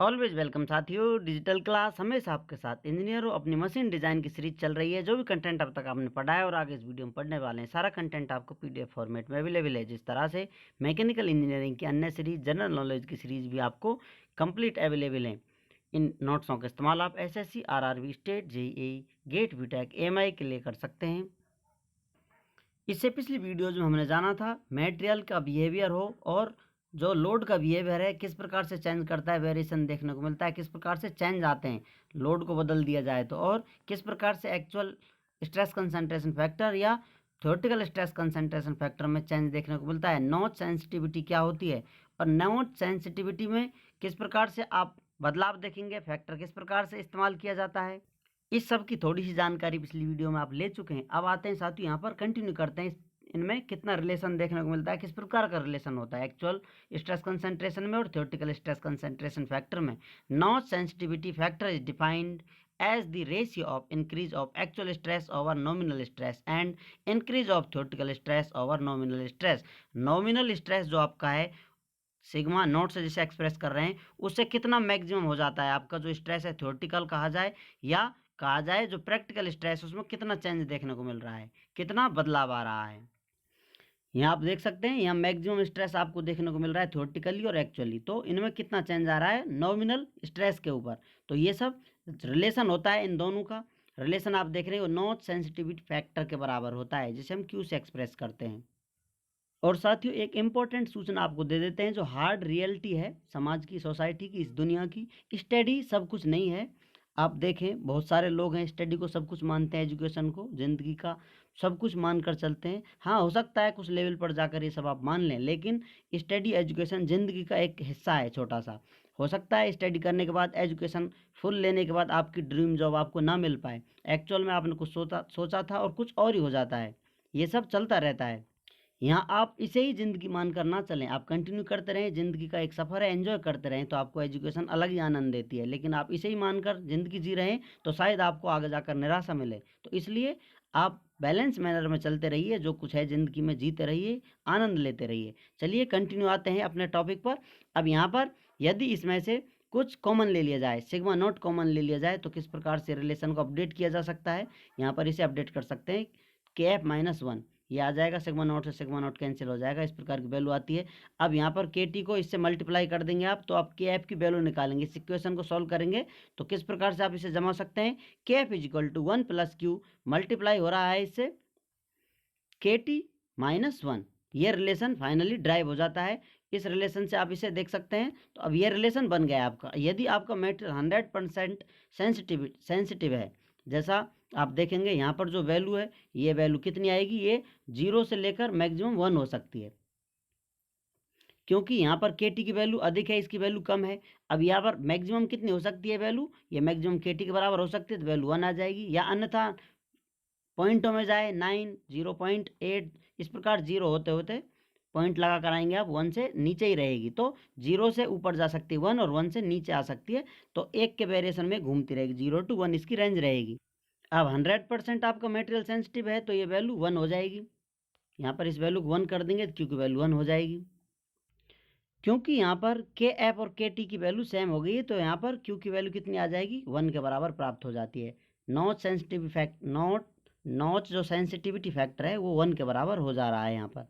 Always welcome साथियों। Digital class हमेशा आपके साथ। इंजीनियर हो, अपनी मशीन डिज़ाइन की सीरीज चल रही है। जो भी कंटेंट अब तक आपने पढ़ा है और आगे इस वीडियो में पढ़ने वाले हैं, सारा कंटेंट आपको पीडीएफ फॉर्मेट में अवेलेबल है। जिस तरह से मैकेनिकल इंजीनियरिंग की अन्य सीरीज, जनरल नॉलेज की सीरीज भी आपको कंप्लीट अवेलेबल है। इन नोट्सों का इस्तेमाल आप SSC, RRB, state, JEE, GATE, BTech, AMI के लिए कर सकते हैं। इससे पिछली वीडियोज में हमने जाना था मटेरियल का बिहेवियर हो और जो लोड का बिहेवियर है किस प्रकार से चेंज करता है, वेरिएशन देखने को मिलता है, किस प्रकार से चेंज आते हैं लोड को बदल दिया जाए तो, और किस प्रकार से एक्चुअल स्ट्रेस कंसंट्रेशन फैक्टर या थ्योरेटिकल स्ट्रेस कंसंट्रेशन फैक्टर में चेंज देखने को मिलता है। नोच सेंसिटिविटी क्या होती है और नोच सेंसिटिविटी में किस प्रकार से आप बदलाव देखेंगे, फैक्टर किस प्रकार से इस्तेमाल किया जाता है, इस सब की थोड़ी सी जानकारी पिछली वीडियो में आप ले चुके हैं। अब आते हैं साथियों यहाँ पर कंटिन्यू करते हैं। इनमें कितना रिलेशन देखने को मिलता है, किस प्रकार का रिलेशन होता है एक्चुअल स्ट्रेस कंसंट्रेशन में और थ्योरेटिकल स्ट्रेस कंसंट्रेशन फैक्टर में। Notch sensitivity factor is defined as the ratio of increase of actual stress over nominal stress and increase of theoretical stress over nominal stress। nominal stress जो आपका है sigma note से जिसे express कर रहे हैं उससे कितना मैक्सिमम हो जाता है आपका जो स्ट्रेस है, थ्योरेटिकल कहा जाए या कहा जाए जो प्रैक्टिकल स्ट्रेस, उसमें कितना चेंज देखने को मिल रहा है, कितना बदलाव आ रहा है। यहाँ आप देख सकते हैं, यहाँ मैक्सिमम स्ट्रेस आपको देखने को मिल रहा है थ्योरेटिकली और एक्चुअली, तो इनमें कितना चेंज आ रहा है नॉमिनल स्ट्रेस के ऊपर। तो ये सब रिलेशन होता है, इन दोनों का रिलेशन आप देख रहे हो नॉच सेंसिटिविटी फैक्टर के बराबर होता है, जिसे हम क्यू से एक्सप्रेस करते हैं। और साथियों एक इम्पोर्टेंट सूचना आपको दे देते हैं, जो हार्ड रियलिटी है समाज की, सोसाइटी की, इस दुनिया की, स्टडी सब कुछ नहीं है। आप देखें बहुत सारे लोग हैं स्टडी को सब कुछ मानते हैं, एजुकेशन को ज़िंदगी का सब कुछ मानकर चलते हैं। हाँ, हो सकता है कुछ लेवल पर जाकर ये सब आप मान लें, लेकिन स्टडी एजुकेशन ज़िंदगी का एक हिस्सा है छोटा सा। हो सकता है स्टडी करने के बाद, एजुकेशन फुल लेने के बाद आपकी ड्रीम जॉब आपको ना मिल पाए, एक्चुअल में आपने कुछ सोचा था और कुछ और ही हो जाता है। ये सब चलता रहता है। यहाँ आप इसे ही ज़िंदगी मानकर ना चलें, आप कंटिन्यू करते रहें, ज़िंदगी का एक सफ़र है, एंजॉय करते रहें, तो आपको एजुकेशन अलग ही आनंद देती है। लेकिन आप इसे ही मानकर ज़िंदगी जी रहे हैं तो शायद आपको आगे जाकर निराशा मिले। तो इसलिए आप बैलेंस मैनर में चलते रहिए, जो कुछ है ज़िंदगी में जीते रहिए, आनंद लेते रहिए। चलिए कंटिन्यू आते हैं अपने टॉपिक पर। अब यहाँ पर यदि इसमें से कुछ कॉमन ले लिया जाए, सिग्मा नोट कॉमन ले लिया जाए, तो किस प्रकार से रिलेशन को अपडेट किया जा सकता है। यहाँ पर इसे अपडेट कर सकते हैं KF-1, ये आ जाएगा, सिग्मा नोट से सिग्मा नोट कैंसिल हो जाएगा, इस प्रकार की वैल्यू आती है। अब यहाँ पर के टी को इससे मल्टीप्लाई कर देंगे आप, तो आप के एफ की वैल्यू निकालेंगे। इस इक्वेशन को सॉल्व करेंगे तो किस प्रकार से आप इसे जमा सकते हैं, K F is equal to 1 + Q, multiply हो रहा है इससे KT-1। ये रिलेशन फाइनली ड्राइव हो जाता है। इस रिलेशन से आप इसे देख सकते हैं। तो अब ये रिलेशन बन गया आपका। यदि आपका मेटेरियल 100% सेंसिटिव है, जैसा आप देखेंगे यहाँ पर जो वैल्यू है, ये वैल्यू कितनी आएगी, ये 0 से लेकर मैक्सिमम 1 हो सकती है, क्योंकि यहाँ पर KT की वैल्यू अधिक है, इसकी वैल्यू कम है। अब यहाँ पर मैक्सिमम कितनी हो सकती है वैल्यू, ये मैक्सिमम KT के बराबर हो सकती है, तो वैल्यू 1 आ जाएगी। या अन्यथा पॉइंटों में जाए 9, 0.8, इस प्रकार 0 होते होते पॉइंट लगा कर आएंगे आप, 1 से नीचे ही रहेगी, तो 0 से ऊपर जा सकती है 1 और 1 से नीचे आ सकती है, तो एक के वेरिएशन में घूमती रहेगी, 0 to 1 इसकी रेंज रहेगी। अब 100% आपका मटेरियल सेंसिटिव है तो ये वैल्यू 1 हो जाएगी। यहाँ पर इस वैल्यू को 1 कर देंगे क्योंकि वैल्यू 1 हो जाएगी। क्योंकि यहाँ पर के एफ और के टी की वैल्यू सेम हो गई है, तो यहाँ पर क्यू की वैल्यू कितनी आ जाएगी, 1 के बराबर प्राप्त हो जाती है। नॉच जो सेंसिटिविटी फैक्टर है वो 1 के बराबर हो जा रहा है यहाँ पर।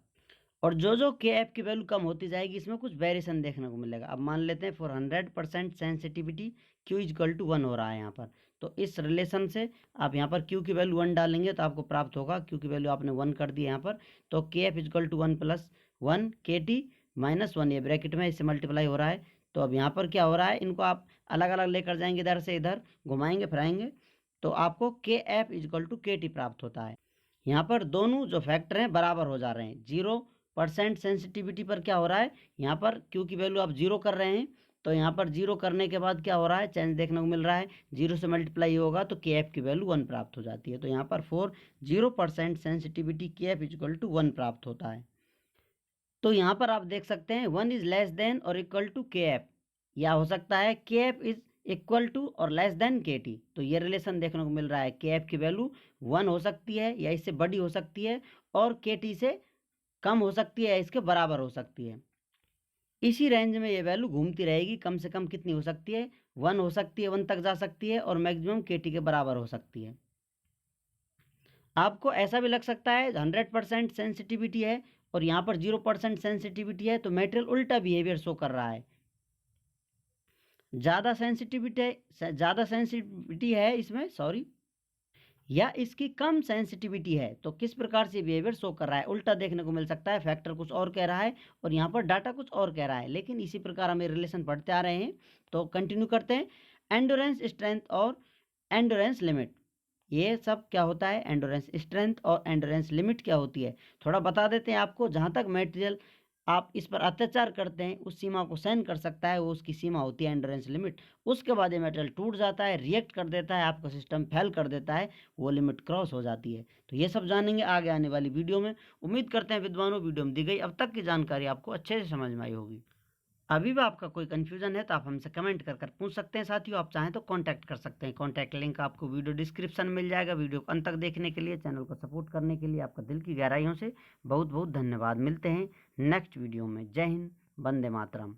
और जो के एफ की वैल्यू कम होती जाएगी, इसमें कुछ वेरिएशन देखने को मिलेगा। अब मान लेते हैं for 100% sensitivity Q equal to 1 हो रहा है यहाँ पर, तो इस रिलेशन से आप यहाँ पर Q की वैल्यू 1 डालेंगे तो आपको प्राप्त होगा, Q की वैल्यू आपने 1 कर दी यहाँ पर, तो KF इक्वल टू 1 + 1 KT-1, ये ब्रैकेट में इससे मल्टीप्लाई हो रहा है। तो अब यहाँ पर क्या हो रहा है, इनको आप अलग अलग लेकर जाएंगे, इधर से इधर घुमाएंगे फिराएंगे, तो आपको KF इक्वल टू KT प्राप्त होता है। यहाँ पर दोनों जो फैक्टर हैं बराबर हो जा रहे हैं। 0% सेंसिटिविटी पर क्या हो रहा है, यहाँ पर Q की वैल्यू आप 0 कर रहे हैं, तो यहाँ पर 0 करने के बाद क्या हो रहा है, चेंज देखने को मिल रहा है, 0 से मल्टीप्लाई होगा तो KF की वैल्यू 1 प्राप्त हो जाती है। तो यहाँ पर 0% सेंसिटिविटी KF इक्वल टू 1 प्राप्त होता है। तो यहाँ पर आप देख सकते हैं 1 इज लेस देन और इक्वल टू KF, या हो सकता है KF इज इक्वल टू और लेस देन KT। तो ये रिलेशन देखने को मिल रहा है, KF की वैल्यू 1 हो सकती है या इससे बड़ी हो सकती है, और KT से कम हो सकती है, इसके बराबर हो सकती है। इसी रेंज में ये वैल्यू घूमती रहेगी। कम से कम कितनी हो सकती है, 1 हो सकती है, 1 तक जा सकती है, और मैक्सिमम KT के बराबर हो सकती है। आपको ऐसा भी लग सकता है 100% सेंसिटिविटी है और यहाँ पर 0% सेंसिटिविटी है, तो मटेरियल उल्टा बिहेवियर शो कर रहा है। ज़्यादा सेंसिटिविटी है इसमें, सॉरी, या इसकी कम सेंसिटिविटी है, तो किस प्रकार से बिहेवियर शो कर रहा है, उल्टा देखने को मिल सकता है। फैक्टर कुछ और कह रहा है और यहाँ पर डाटा कुछ और कह रहा है, लेकिन इसी प्रकार हमें रिलेशन पढ़ते आ रहे हैं। तो कंटिन्यू करते हैं। एंडोरेंस स्ट्रेंथ और एंडोरेंस लिमिट, ये सब क्या होता है, एंडोरेंस स्ट्रेंथ और एंडोरेंस लिमिट क्या होती है, थोड़ा बता देते हैं आपको। जहाँ तक मटेरियल आप इस पर अत्याचार करते हैं उस सीमा को सहन कर सकता है, वो उसकी सीमा होती है एंडोरेंस लिमिट। उसके बाद ये मटेरियल टूट जाता है, रिएक्ट कर देता है, आपका सिस्टम फेल कर देता है, वो लिमिट क्रॉस हो जाती है। तो ये सब जानेंगे आगे आने वाली वीडियो में। उम्मीद करते हैं विद्वानों वीडियो में दी गई अब तक की जानकारी आपको अच्छे से समझ में आई होगी। अभी भी आपका कोई कन्फ्यूजन है तो आप हमसे कमेंट कर पूछ सकते हैं। साथियों, आप चाहें तो कांटेक्ट कर सकते हैं। कांटेक्ट लिंक आपको वीडियो डिस्क्रिप्शन में मिल जाएगा। वीडियो को अंत तक देखने के लिए, चैनल को सपोर्ट करने के लिए आपका दिल की गहराइयों से बहुत बहुत धन्यवाद। मिलते हैं नेक्स्ट वीडियो में। जय हिंद, वंदे मातरम।